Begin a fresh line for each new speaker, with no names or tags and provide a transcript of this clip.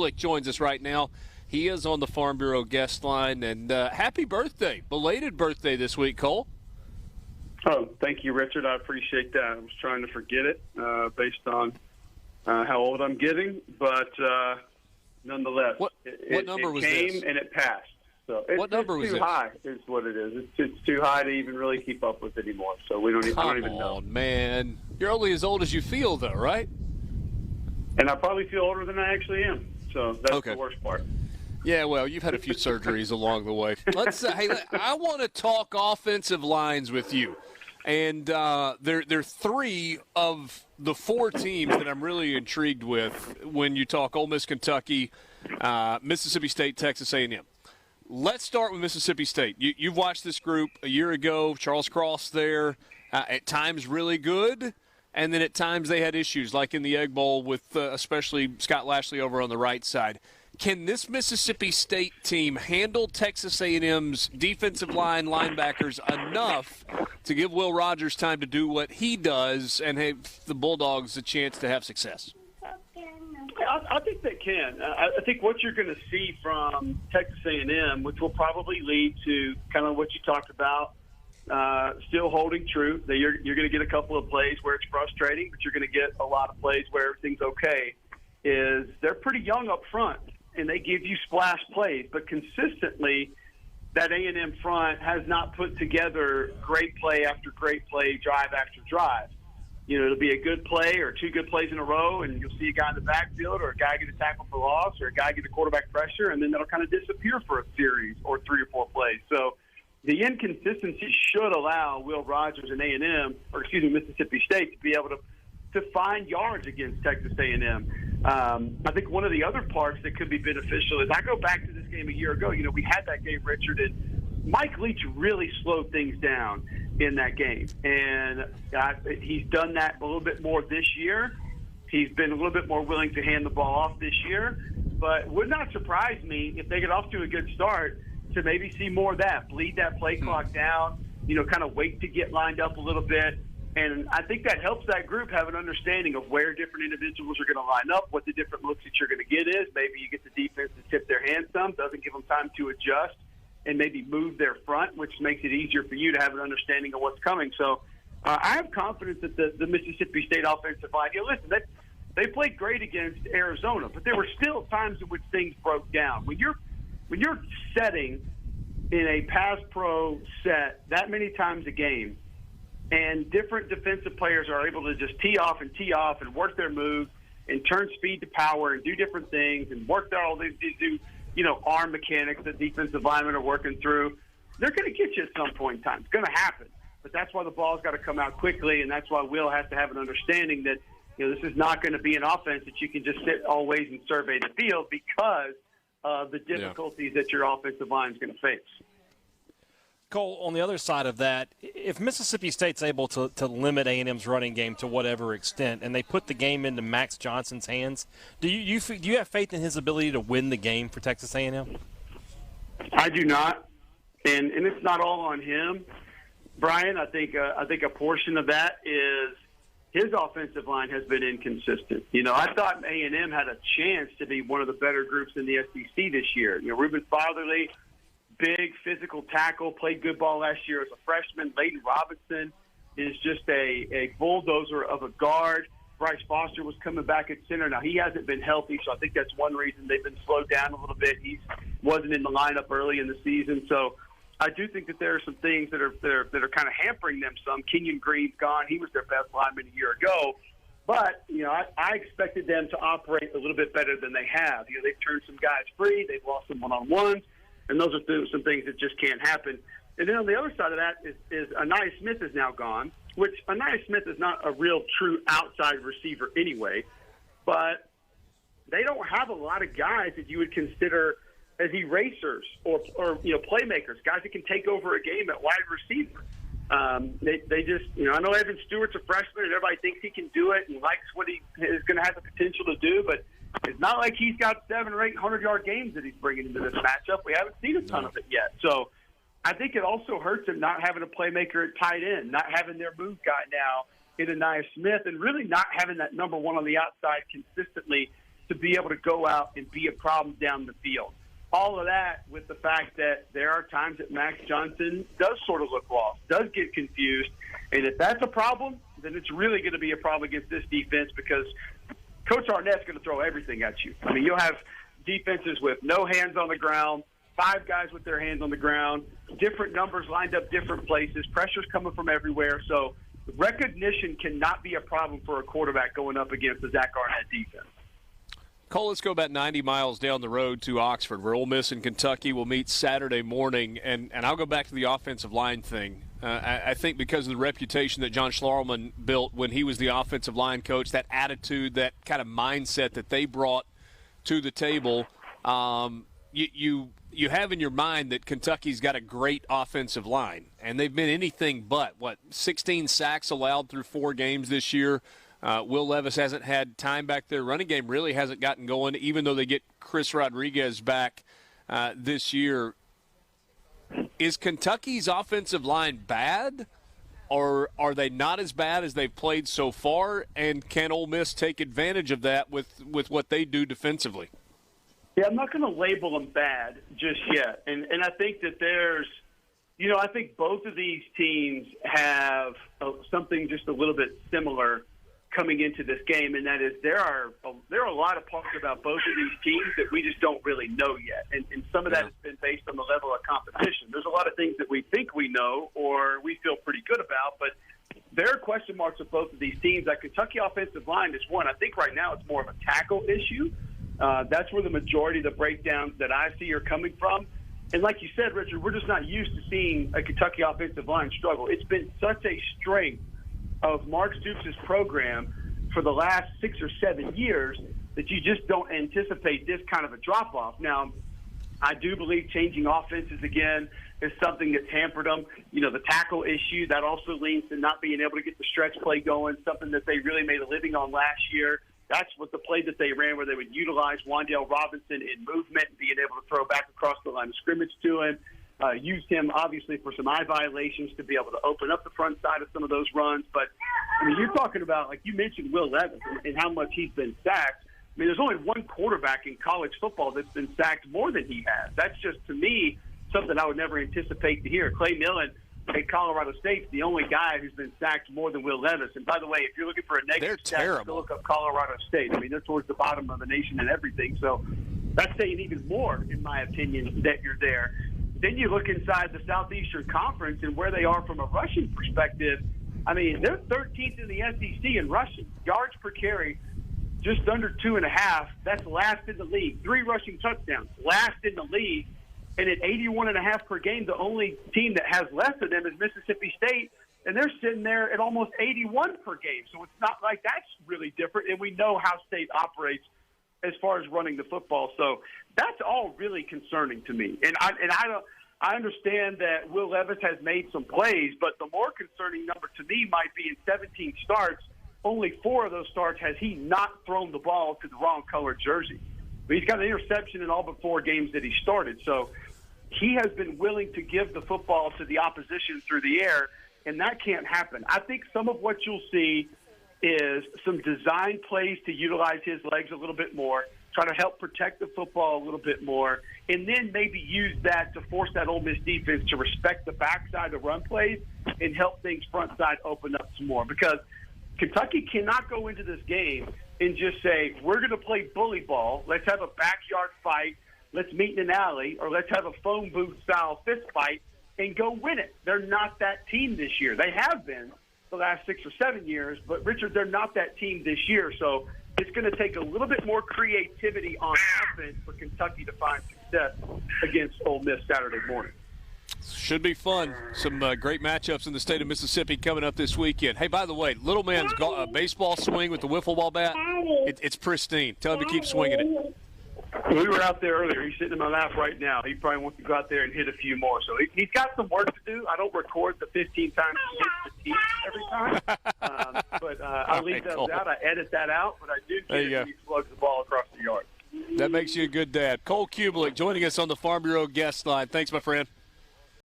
Cole joins us right now. He is on the Farm Bureau guest line, and happy birthday, belated birthday this week, Cole.
Oh, thank you, Richard. I appreciate that. I was trying to forget it based on how old I'm getting, but nonetheless,
what number was
came
this?
And it passed. So
what number was
too
this?
high is what it is. It's too high to even really keep up with anymore. So I don't even know.
Come on, man. You're only as old as you feel, though, right?
And I probably feel older than I actually am. So that's the worst part.
Yeah, well, you've had a few surgeries along the way. I want to talk offensive lines with you. And they're three of the four teams that I'm really intrigued with when you talk Ole Miss, Kentucky, Mississippi State, Texas A&M. Let's start with Mississippi State. You've watched this group a year ago. Charles Cross there, at times really good, and then at times they had issues, like in the Egg Bowl with especially Scott Lashley over on the right side. Can this Mississippi State team handle Texas A&M's defensive line linebackers enough to give Will Rogers time to do what he does and have the Bulldogs a chance to have success?
I think they can. I think what you're going to see from Texas A&M, which will probably lead to kind of what you talked about, still holding true. That you're going to get a couple of plays where it's frustrating, but you're going to get a lot of plays where everything's okay, is they're pretty young up front, and they give you splash plays. But consistently, that A&M front has not put together great play after great play, drive after drive. You know, it'll be a good play or two good plays in a row, and you'll see a guy in the backfield or a guy get a tackle for loss or a guy get a quarterback pressure, and then that'll kind of disappear for a series or 3 or 4 plays. So the inconsistency should allow Will Rogers and Mississippi State to be able to find yards against Texas A&M. I think one of the other parts that could be beneficial is I go back to this game a year ago. You know, we had that game, Richard, and Mike Leach really slowed things down in that game. And he's done that a little bit more this year. He's been a little bit more willing to hand the ball off this year. But would not surprise me if they get off to a good start to maybe see more of that, bleed that play clock down, you know, kind of wait to get lined up a little bit. And I think that helps that group have an understanding of where different individuals are going to line up, what the different looks that you're going to get is. Maybe you get the defense to tip their hand some, doesn't give them time to adjust and maybe move their front, which makes it easier for you to have an understanding of what's coming. So I have confidence that the Mississippi State offensive line, listen, they played great against Arizona, but there were still times in which things broke down. When you're setting in a pass pro set that many times a game, and different defensive players are able to just tee off and work their moves and turn speed to power and do different things and work all these arm mechanics that defensive linemen are working through, they're going to get you at some point in time. It's going to happen. But that's why the ball's got to come out quickly, and that's why Will has to have an understanding that this is not going to be an offense that you can just sit always and survey the field because of the difficulties that your offensive line is going to face.
Cole, on the other side of that, if Mississippi State's able to limit A&M's running game to whatever extent, and they put the game into Max Johnson's hands, do you have faith in his ability to win the game for Texas A&M?
I do not, and it's not all on him, Brian. I think a portion of that is his offensive line has been inconsistent. I thought A&M had a chance to be one of the better groups in the SEC this year. Reuben Fatherly, big physical tackle, played good ball last year as a freshman. Layden Robinson is just a bulldozer of a guard. Bryce Foster was coming back at center. Now, he hasn't been healthy, so I think that's one reason they've been slowed down a little bit. He wasn't in the lineup early in the season. So I do think that there are some things that are kind of hampering them some. Kenyon Green's gone. He was their best lineman a year ago. But, I expected them to operate a little bit better than they have. They've turned some guys free. They've lost some one-on-ones. And those are some things that just can't happen. And then on the other side of that is Anaya Smith is now gone, which Anaya Smith is not a real true outside receiver anyway. But they don't have a lot of guys that you would consider as erasers or playmakers, guys that can take over a game at wide receiver. They just, I know Evan Stewart's a freshman and everybody thinks he can do it and likes what he is going to have the potential to do, but it's not like he's got 700 or 800-yard games that he's bringing into this matchup. We haven't seen a ton of it yet. So I think it also hurts him not having a playmaker at tight end, not having their move guy now in Anaya Smith, and really not having that number one on the outside consistently to be able to go out and be a problem down the field. All of that with the fact that there are times that Max Johnson does sort of look lost, does get confused. And if that's a problem, then it's really going to be a problem against this defense because Coach Arnett's going to throw everything at you. I mean, you'll have defenses with no hands on the ground, 5 guys with their hands on the ground, different numbers lined up different places, pressure's coming from everywhere. So recognition cannot be a problem for a quarterback going up against the Zach Arnett defense.
Cole, let's go about 90 miles down the road to Oxford, where Ole Miss and Kentucky will meet Saturday morning. And I'll go back to the offensive line thing. I think because of the reputation that John Schlarman built when he was the offensive line coach, that attitude, that kind of mindset that they brought to the table, you have in your mind that Kentucky's got a great offensive line. And they've been anything but, 16 sacks allowed through 4 games this year. Will Levis hasn't had time back there. Running game really hasn't gotten going, even though they get Chris Rodriguez back this year. Is Kentucky's offensive line bad, or are they not as bad as they've played so far? And can Ole Miss take advantage of that with what they do defensively?
Yeah, I'm not going to label them bad just yet. And I think that there's, I think both of these teams have something just a little bit similar coming into this game, and that is there are a lot of parts about both of these teams that we just don't really know yet. And some of that has been based on the level of competition. There's a lot of things that we think we know or we feel pretty good about, but there are question marks with both of these teams. That Kentucky offensive line is one. I think right now it's more of a tackle issue. That's where the majority of the breakdowns that I see are coming from. And like you said, Richard, we're just not used to seeing a Kentucky offensive line struggle. It's been such a strength of Mark Stoops' program for the last 6 or 7 years that you just don't anticipate this kind of a drop-off. Now, I do believe changing offenses again is something that's hampered them. The tackle issue, that also leads to not being able to get the stretch play going, something that they really made a living on last year. That's what the play that they ran where they would utilize Wan'Dale Robinson in movement and being able to throw back across the line of scrimmage to him. Used him, obviously, for some eye violations to be able to open up the front side of some of those runs. But, you're talking about, like you mentioned, Will Levis and how much he's been sacked. There's only one quarterback in college football that's been sacked more than he has. That's just, to me, something I would never anticipate to hear. Clay Millen at Colorado State's the only guy who's been sacked more than Will Levis. And, by the way, if you're looking for a negative stat, look up Colorado State. They're towards the bottom of the nation and everything. So that's saying even more, in my opinion, that you're there. Then you look inside the Southeastern Conference and where they are from a rushing perspective. They're 13th in the SEC in rushing. Yards per carry, just under 2.5. That's last in the league. 3 rushing touchdowns, last in the league. And at 81.5 per game, the only team that has less of them is Mississippi State, and they're sitting there at almost 81 per game. So it's not like that's really different, and we know how State operates as far as running the football. So that's all really concerning to me. And I understand that Will Levis has made some plays, but the more concerning number to me might be in 17 starts, only 4 of those starts has he not thrown the ball to the wrong colored jersey. But he's got an interception in all but 4 games that he started. So he has been willing to give the football to the opposition through the air, and that can't happen. I think some of what you'll see is some design plays to utilize his legs a little bit more, try to help protect the football a little bit more, and then maybe use that to force that Ole Miss defense to respect the backside of run plays and help things front side open up some more. Because Kentucky cannot go into this game and just say, we're going to play bully ball, let's have a backyard fight, let's meet in an alley, or let's have a phone booth-style fist fight and go win it. They're not that team this year. They have been the last 6 or 7 years, but, Richard, they're not that team this year. So it's going to take a little bit more creativity on offense for Kentucky to find success against Ole Miss Saturday morning.
Should be fun. Some great matchups in the state of Mississippi coming up this weekend. Hey, by the way, little man's baseball swing with the wiffle ball bat, it's pristine. Tell him to keep swinging it.
We were out there earlier. He's sitting in my lap right now. He probably wants to go out there and hit a few more. So he's got some work to do. I don't record the 15 times he hits the tee every time. But I leave those out. I edit that out. But I do get it when he slugs the ball across the yard.
That makes you a good dad. Cole Cubelic joining us on the Farm Bureau guest line. Thanks, my friend.